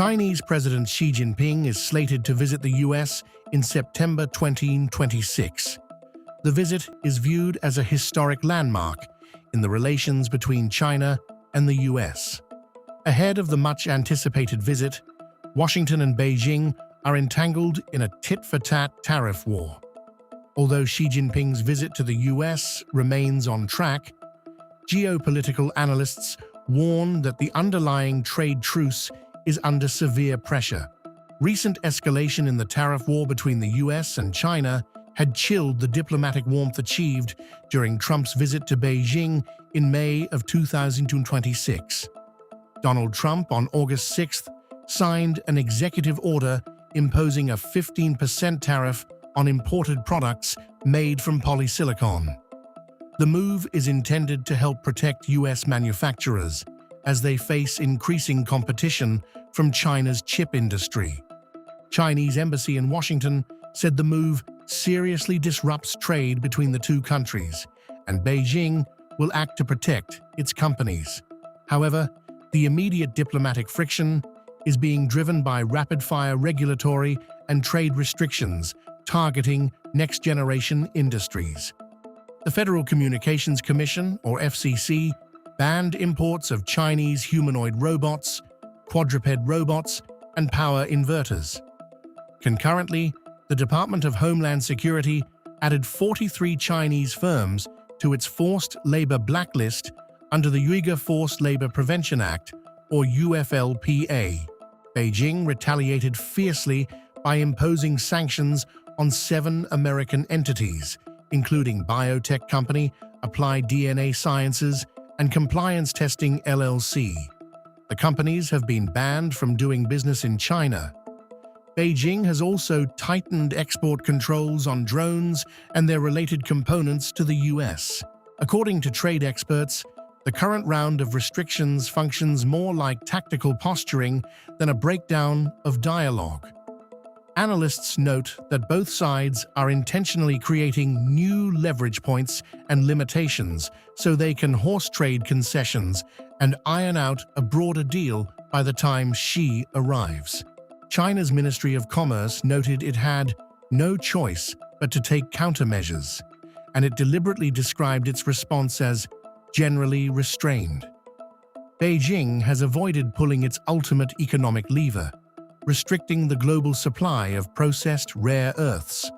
Chinese President Xi Jinping is slated to visit the US in September 2026. The visit is viewed as a historic landmark in the relations between China and the US. Ahead of the much-anticipated visit, Washington and Beijing are entangled in a tit-for-tat tariff war. Although Xi Jinping's visit to the US remains on track, geopolitical analysts warn that the underlying trade truce is under severe pressure. Recent escalation in the tariff war between the US and China had chilled the diplomatic warmth achieved during Trump's visit to Beijing in May of 2026. Donald Trump, on August 6th, signed an executive order imposing a 15% tariff on imported products made from polysilicon. The move is intended to help protect US manufacturers as they face increasing competition from China's chip industry. Chinese embassy in Washington said the move seriously disrupts trade between the two countries, and Beijing will act to protect its companies. However, the immediate diplomatic friction is being driven by rapid-fire regulatory and trade restrictions targeting next-generation industries. The Federal Communications Commission, or FCC, banned imports of Chinese humanoid robots, quadruped robots, and power inverters. Concurrently, the Department of Homeland Security added 43 Chinese firms to its forced labor blacklist under the Uyghur Forced Labor Prevention Act, or UFLPA. Beijing retaliated fiercely by imposing sanctions on 7 American entities, including biotech company Applied DNA Sciences and Compliance Testing LLC. The companies have been banned from doing business in China. Beijing has also tightened export controls on drones and their related components to the US. According to trade experts, the current round of restrictions functions more like tactical posturing than a breakdown of dialogue. Analysts note that both sides are intentionally creating new leverage points and limitations so they can horse trade concessions and iron out a broader deal by the time Xi arrives. China's Ministry of Commerce noted it had no choice but to take countermeasures, and it deliberately described its response as generally restrained. Beijing has avoided pulling its ultimate economic lever, restricting the global supply of processed rare earths.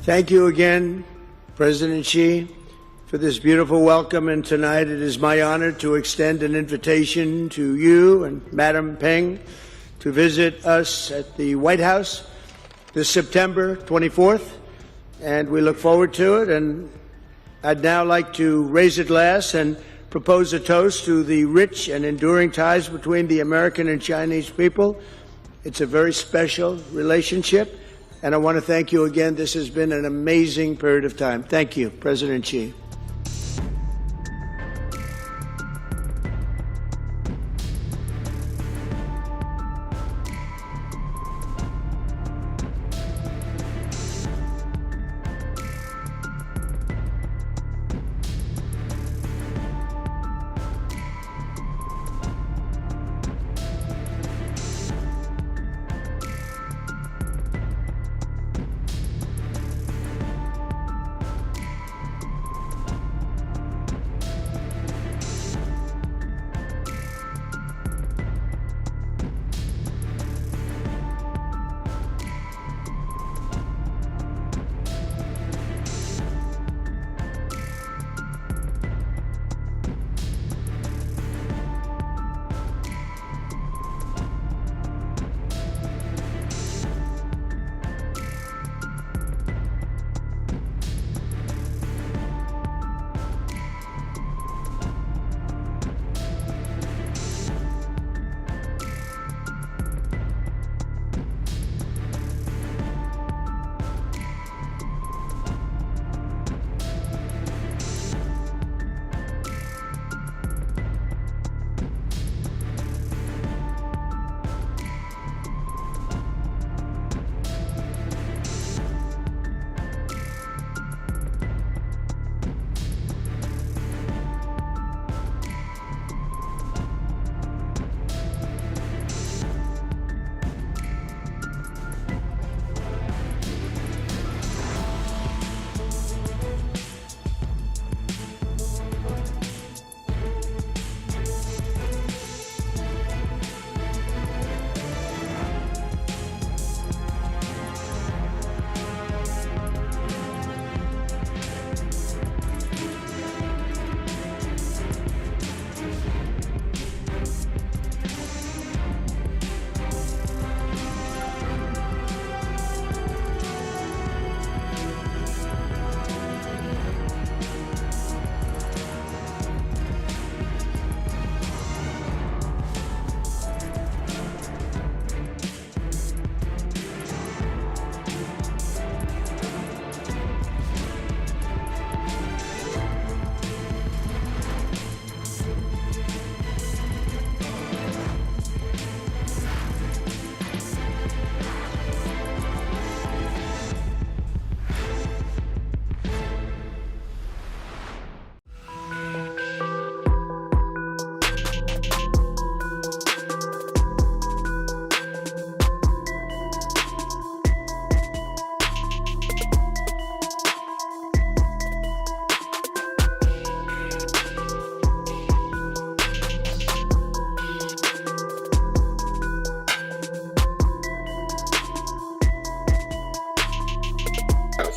Thank you again, President Xi, for this beautiful welcome, and tonight it is my honor to extend an invitation to you and Madam Peng to visit us at the White House this September 24th, and we look forward to it. And I'd now like to raise a glass and propose a toast to the rich and enduring ties between the American and Chinese people. It's a very special relationship, and I want to thank you again. This has been an amazing period of time. Thank you, President Xi.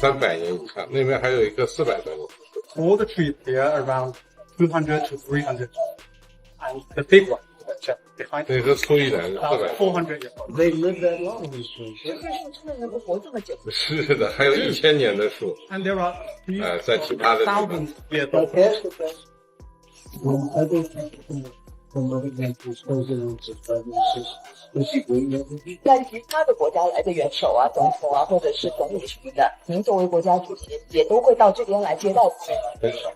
300年以上，那边还有一个400多年。All the trees they are around 200 to 300, and the big one just behind 那个粗一点的about 400。 400 years old. They live that long in these trees. 是的，还有1000年的树。 And there are trees 在其他的地方。 thousands years old. I don't 在其他的国家来的元首啊、总统啊，或者是总理什么的，您作为国家主席，也都会到这边来接待他们吗？很少。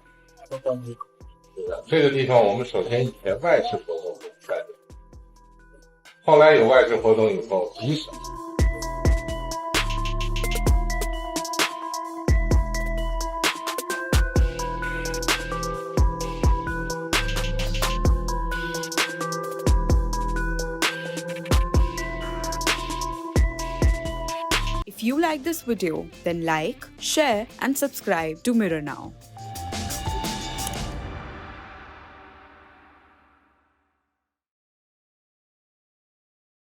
这个地方我们首先以前外事活动在这，后来有外事活动以后极少。If you like this video, then like, share and subscribe to Mirror Now.